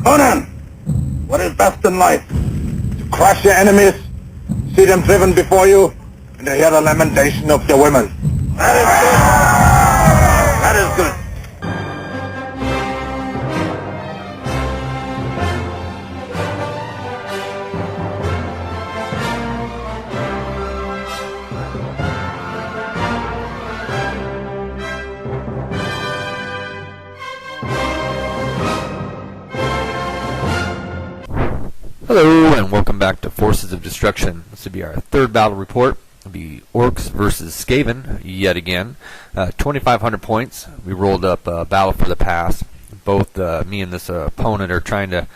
Conan, what is best in life? To crush your enemies, see them driven before you, and to hear the lamentation of your women. That is good. That is good. Hello and welcome back to Forces of Destruction. This will be our third battle report. It'll be Orcs versus Skaven yet again. 2,500 points. We rolled up Battle for the Pass. Both me and this opponent are trying to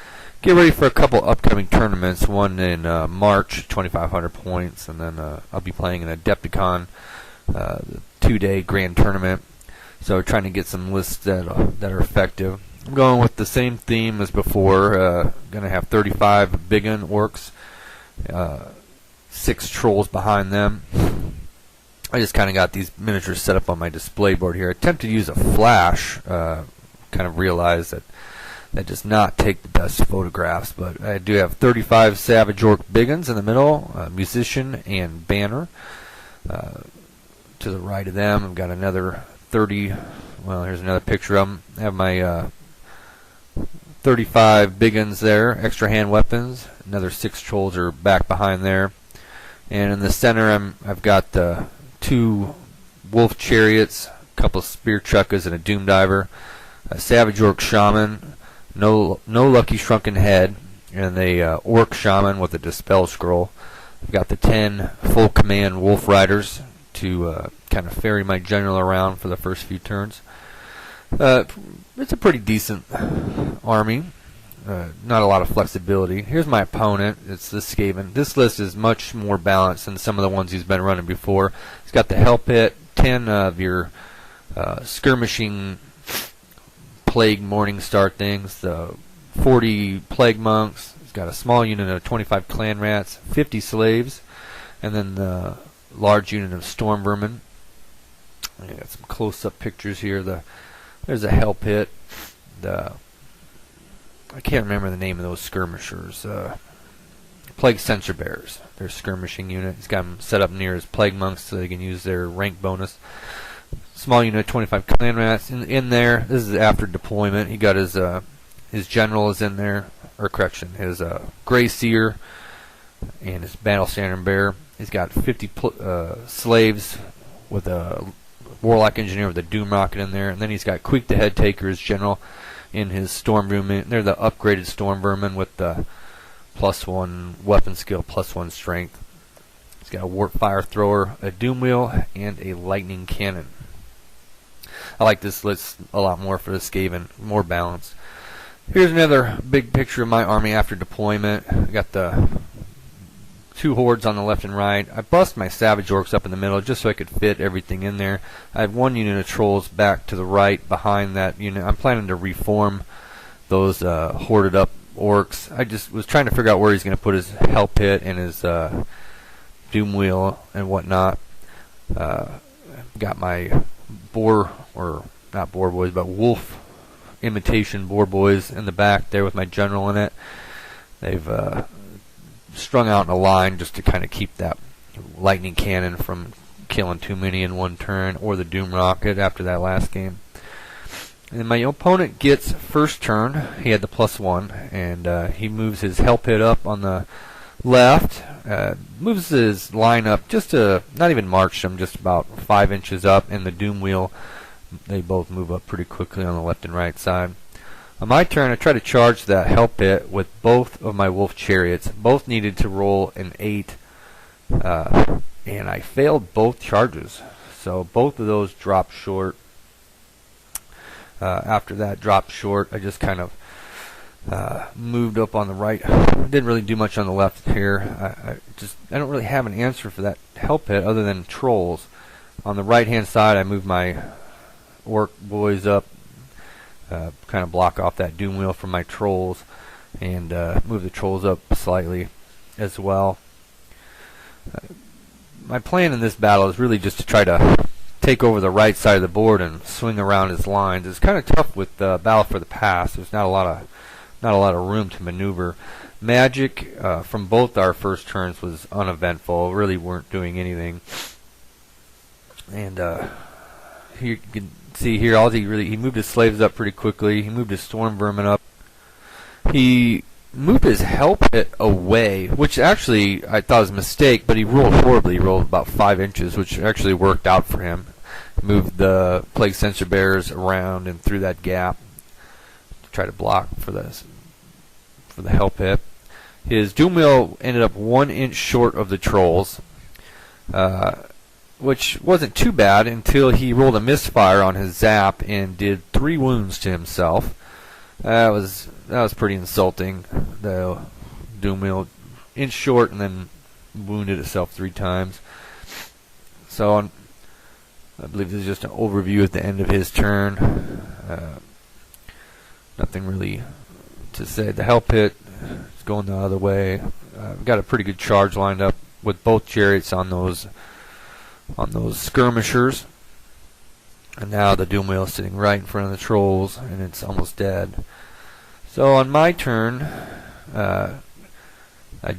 get ready for a couple upcoming tournaments. One in March, 2,500 points, and then I'll be playing an Adepticon, the 2-day grand tournament. So we're trying to get some lists that are effective. I'm going with the same theme as before. Going to have 35 big gun orcs, 6 trolls behind them. I just kind of got these miniatures set up on my display board here. I attempted to use a flash. Kind of realized that does not take the best photographs, but I do have 35 Savage Orc big guns in the middle, musician and banner. To the right of them, I've got another 30. Well, here's another picture of them. I have my 35 big guns there, extra hand weapons. Another 6 trolls are back behind there. And in the center, I've got 2 wolf chariots, a couple spear chuckas, and a doom diver. A Savage Orc shaman, no lucky shrunken head, and a orc shaman with a dispel scroll. I've got the 10 full command wolf riders to kind of ferry my general around for the first few turns. It's a pretty decent army. Not a lot of flexibility. Here's my opponent. It's the Skaven. This list is much more balanced than some of the ones he's been running before. He's got the Hell Pit, 10 of your skirmishing plague morning star things, the 40 plague monks. He's got a small unit of 25 clan rats, 50 slaves, and then the large unit of storm vermin. I got some close-up pictures here. There's a Hell Pit. I can't remember the name of those skirmishers. Plague Censor Bearers. Their skirmishing unit. He's got them set up near his plague monks so they can use their rank bonus. Small unit, 25 clan rats in there. This is after deployment. He got his general is in there, or correction, his Grey Seer and his Battle Standard Bearer. He's got 50 slaves with a Warlock Engineer with a Doom Rocket in there, and then he's got Queek the Head Taker as general in his Storm Vermin. They're the upgraded Storm Vermin with the +1 weapon skill, +1 strength. He's got a Warp Fire Thrower, a Doom Wheel, and a Lightning Cannon. I like this list a lot more for the Skaven, more balanced. Here's another big picture of my army after deployment. I got the 2 hordes on the left and right. I bust my Savage Orcs up in the middle just so I could fit everything in there. I have 1 unit of trolls back to the right behind that unit. I'm planning to reform those hoarded up orcs. I just was trying to figure out where he's going to put his Hell Pit and his Doom Wheel and whatnot. Got my boar, or not boar boys, but wolf imitation boar boys in the back there with my general in it. They've strung out in a line just to kind of keep that lightning cannon from killing too many in one turn, or the Doom Rocket after that last game. And my opponent gets first turn. He had the +1, and he moves his Hell Pit up on the left, moves his line up just to not even march them, just about 5 inches up, and the Doom Wheel, they both move up pretty quickly on the left and right side. On my turn, I try to charge that Hell Pit with both of my wolf chariots. Both needed to roll an 8, and I failed both charges. So both of those dropped short. After that dropped short, I just kind of moved up on the right. Didn't really do much on the left here. I don't really have an answer for that Hell Pit other than trolls. On the right-hand side, I moved my orc boys up. Kind of block off that Doom Wheel from my trolls, and move the trolls up slightly as well. My plan in this battle is really just to try to take over the right side of the board and swing around his lines. It's kind of tough with Battle for the Pass. There's not a lot of not a lot of room to maneuver. Magic from both our first turns was uneventful. Really weren't doing anything. And here you can see here, he moved his slaves up pretty quickly. He moved his storm vermin up. He moved his hell pit away, which actually I thought was a mistake, but he rolled horribly. He rolled about 5 inches, which actually worked out for him. Moved the plague sensor bearers around and through that gap to try to block for the hell pit. His doom wheel ended up 1 inch short of the trolls, which wasn't too bad until he rolled a misfire on his zap and did 3 wounds to himself. That was pretty insulting. The doom wheel inch short and then wounded itself 3 times. So I believe this is just an overview at the end of his turn. Nothing really to say. The hell pit is going the other way. We've got a pretty good charge lined up with both chariots on those skirmishers. And now the doom wheel is sitting right in front of the trolls, and it's almost dead. So on my turn, I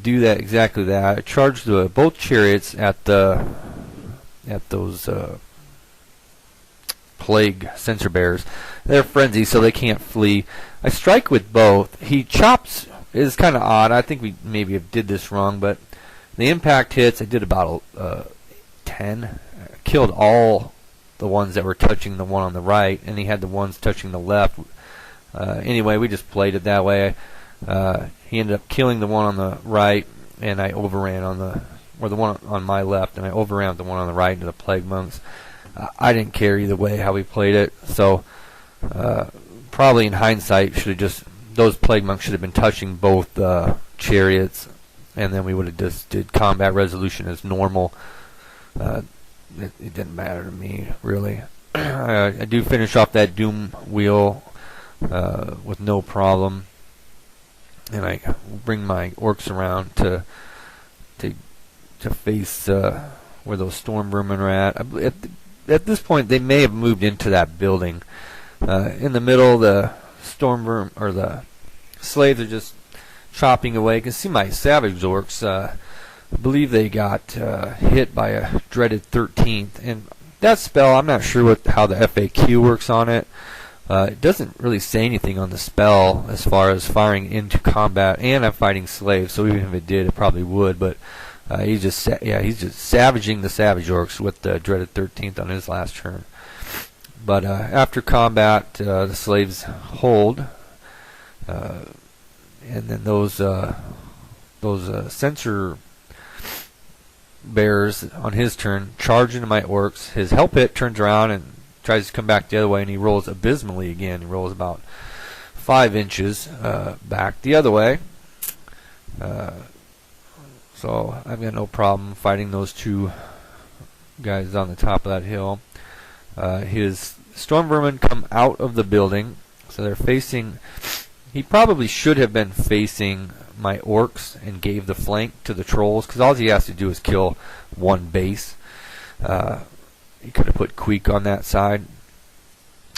do exactly that. I charge both chariots at those plague sensor bearers. They're frenzied, so they can't flee. I strike with both. He chops is kind of odd. I think we maybe did this wrong, but the impact hits. I did about 10. Killed all the ones that were touching the one on the right, and he had the ones touching the left. Anyway, we just played it that way. He ended up killing the one on the right, and I overran the one on my left, and I overran the one on the right into the plague monks. I didn't care either way how we played it, so probably in hindsight those plague monks should have been touching both chariots, and then we would have just did combat resolution as normal. It didn't matter to me, really. I do finish off that doom wheel with no problem, and I bring my orcs around to face where those storm vermin are at. At this point, they may have moved into that building. In the middle, the storm vermin or the slaves are just chopping away. You can see my savage orcs. I believe they got hit by a dreaded 13th, and that spell, I'm not sure how the FAQ works on it. It doesn't really say anything on the spell as far as firing into combat, and I'm fighting slaves, so even if it did, it probably would. But he's just savaging the savage orcs with the dreaded 13th on his last turn. But after combat, the slaves hold, and then those sensor bears on his turn charge into my orcs. His hell pit turns around and tries to come back the other way, and he rolls abysmally again. He rolls about 5 inches back the other way. So I've got no problem fighting those 2 guys on the top of that hill. His storm vermin come out of the building, so they're facing. He probably should have been facing my orcs and gave the flank to the trolls, because all he has to do is kill 1 base. He could have put Queek on that side,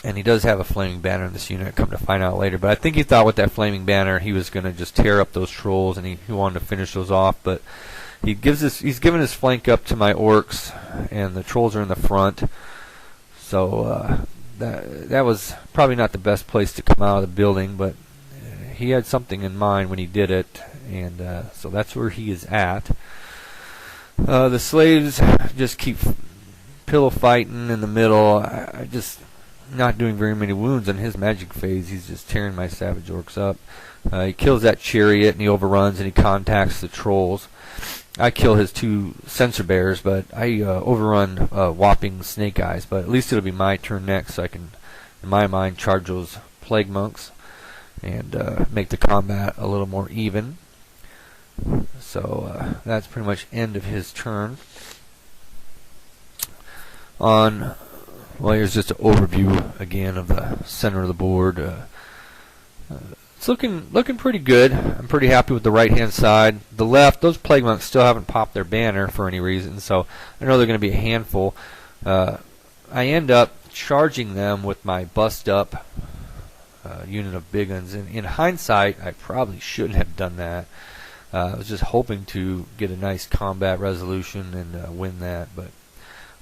and he does have a flaming banner in this unit, come to find out later. But I think he thought with that flaming banner he was going to just tear up those trolls, and he wanted to finish those off. But he's given his flank up to my orcs, and the trolls are in the front. So that was probably not the best place to come out of the building, but he had something in mind when he did it, and so that's where he is at. The slaves just keep pillow fighting in the middle. I just not doing very many wounds on his magic phase. He's just tearing my savage orcs up. He kills that chariot, and he overruns, and he contacts the trolls. I kill his 2 sensor bears, but I overrun whopping snake eyes. But at least it'll be my turn next, so I can, in my mind, charge those plague monks and make the combat a little more even. So that's pretty much end of his turn. Here's just an overview again of the center of the board. It's looking pretty good. I'm pretty happy with the right hand side. The left, those plague monks still haven't popped their banner for any reason, so I know they're going to be a handful. I end up charging them with my bust up unit of big guns. And in hindsight, I probably shouldn't have done that. I was just hoping to get a nice combat resolution and win that, but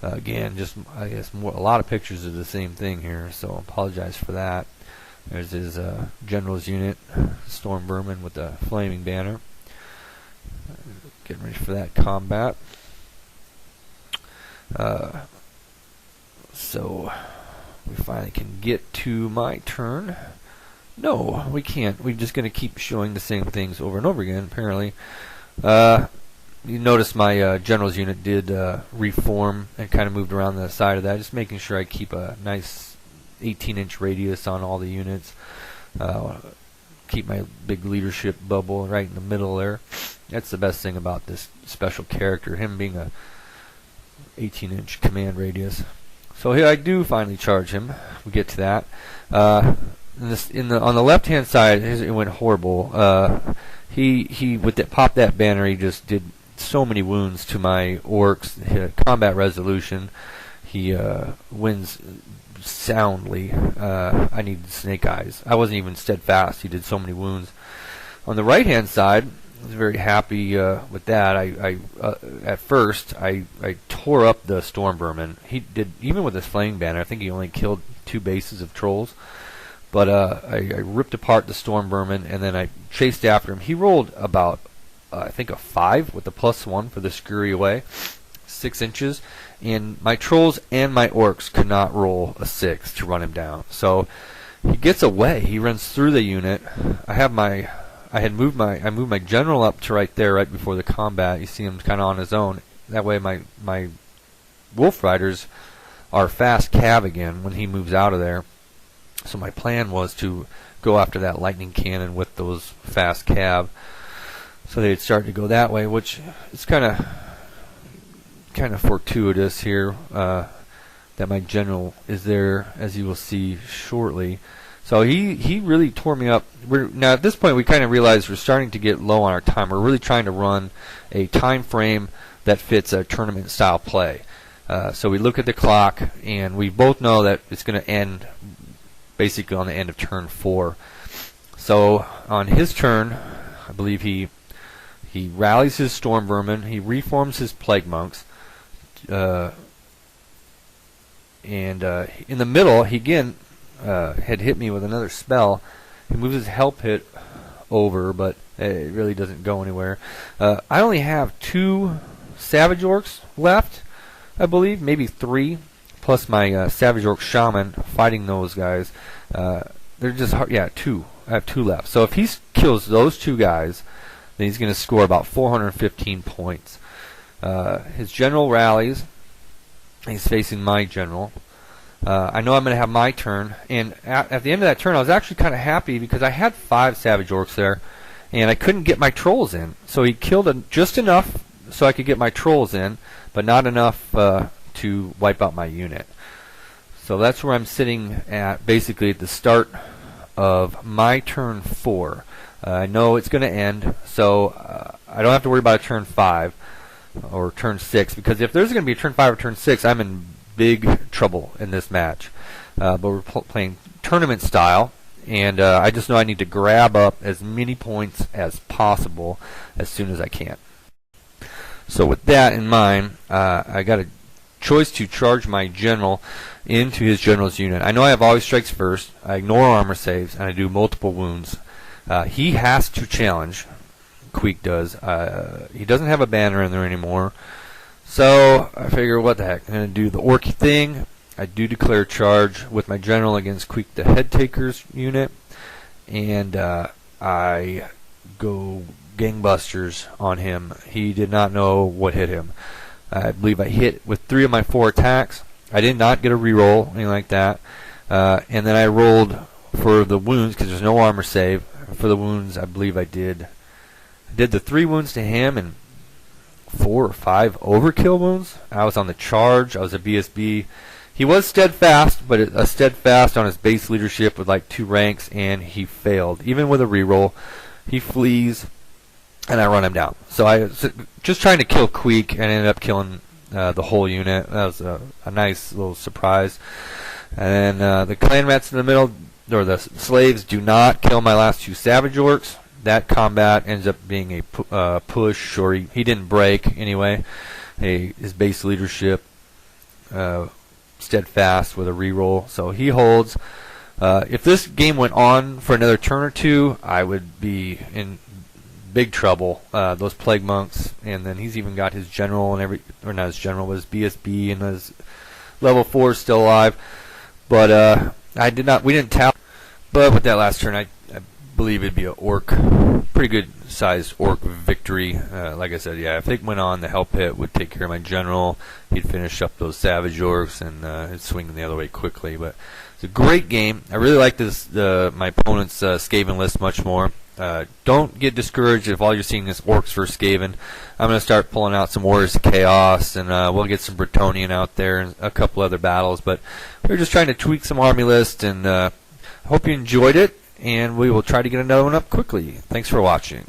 again, just I guess a lot of pictures of the same thing here, so I apologize for that. There's his general's unit, Storm Vermin with the flaming banner. Getting ready for that combat. So we finally can get to my turn. No, we can't. We're just going to keep showing the same things over and over again, apparently. You notice my general's unit did reform and kind of moved around the side of that, just making sure I keep a nice 18-inch radius on all the units. Keep my big leadership bubble right in the middle there. That's the best thing about this special character, him being a 18-inch command radius. So here I do finally charge him. We get to that. On the left-hand side, it went horrible. He with that pop that banner, he just did so many wounds to my orcs. Combat resolution, he wins soundly. I needed snake eyes. I wasn't even steadfast. He did so many wounds. On the right-hand side, I was very happy with that. At first I tore up the Storm Vermin. He did, even with his flaming banner. I think he only killed 2 bases of trolls. But I ripped apart the Storm Vermin, and then I chased after him. He rolled about, I think, a 5 with the +1 for the scurry away, 6 inches. And my trolls and my orcs could not roll a 6 to run him down. So he gets away. He runs through the unit. I moved my general up to right there, right before the combat. You see him kind of on his own. That way, my wolf riders are fast cav again when he moves out of there. So my plan was to go after that lightning cannon with those fast cav. So they'd start to go that way, which is kind of fortuitous here that my general is there, as you will see shortly. So he really tore me up. Now at this point we kind of realize we're starting to get low on our time. We're really trying to run a time frame that fits a tournament style play. So we look at the clock and we both know that it's going to end basically on the end of turn 4. So on his turn, I believe he rallies his Storm Vermin, he reforms his Plague Monks, and in the middle, he again had hit me with another spell. He moves his Hell Pit over, but it really doesn't go anywhere. I only have 2 Savage Orcs left, I believe, maybe 3. Plus my Savage Orc Shaman fighting those guys. They're just hard. Yeah, 2. I have 2 left. So if he kills those 2 guys, then he's going to score about 415 points. His general rallies. He's facing my general. I know I'm going to have my turn. And at the end of that turn, I was actually kind of happy because I had 5 Savage Orcs there, and I couldn't get my trolls in. So he killed just enough so I could get my trolls in, but not enough to wipe out my unit. So that's where I'm sitting at, basically at the start of my turn 4. I know it's going to end, so I don't have to worry about a turn 5 or turn 6, because if there's going to be a turn 5 or turn 6, I'm in big trouble in this match. But we're playing tournament style, and I just know I need to grab up as many points as possible as soon as I can. So with that in mind, I got a choice to charge my general into his general's unit. I know I have always strikes first. I ignore armor saves, and I do multiple wounds. He has to challenge. Queek does. He doesn't have a banner in there anymore. So I figure, what the heck? I'm going to do the orky thing. I do declare charge with my general against Queek the Head Taker's unit. And I go gangbusters on him. He did not know what hit him. I believe I hit with 3 of my 4 attacks. I did not get a reroll, anything like that. And then I rolled for the wounds, because there's no armor save. For the wounds, I believe I did the 3 wounds to him and 4 or 5 overkill wounds. I was on the charge. I was a BSB. He was steadfast, but a steadfast on his base leadership with like 2 ranks, and he failed. Even with a reroll, he flees, and I run him down. So I was just trying to kill Queek, and ended up killing the whole unit. That was a nice little surprise. And then the clan rats in the middle or the slaves do not kill my last 2 savage orcs. That combat ends up being a push, or he didn't break anyway. His base leadership steadfast with a reroll, so he holds. If this game went on for another turn or 2, I would be in big trouble. Those plague monks, and then he's even got his general and or not his general, but his BSB and his level 4 is still alive. But we didn't tap. But with that last turn, I believe it'd be a pretty good sized orc victory. Like I said, yeah, if it went on, the hell pit would take care of my general. He'd finish up those savage orcs and it'd swing the other way quickly. But it's a great game. I really like my opponent's Skaven list much more. Don't get discouraged if all you're seeing is orcs versus Skaven. I'm going to start pulling out some Warriors of Chaos, and we'll get some Bretonnian out there and a couple other battles. But we're just trying to tweak some army list, and hope you enjoyed it, and we will try to get another one up quickly. Thanks for watching.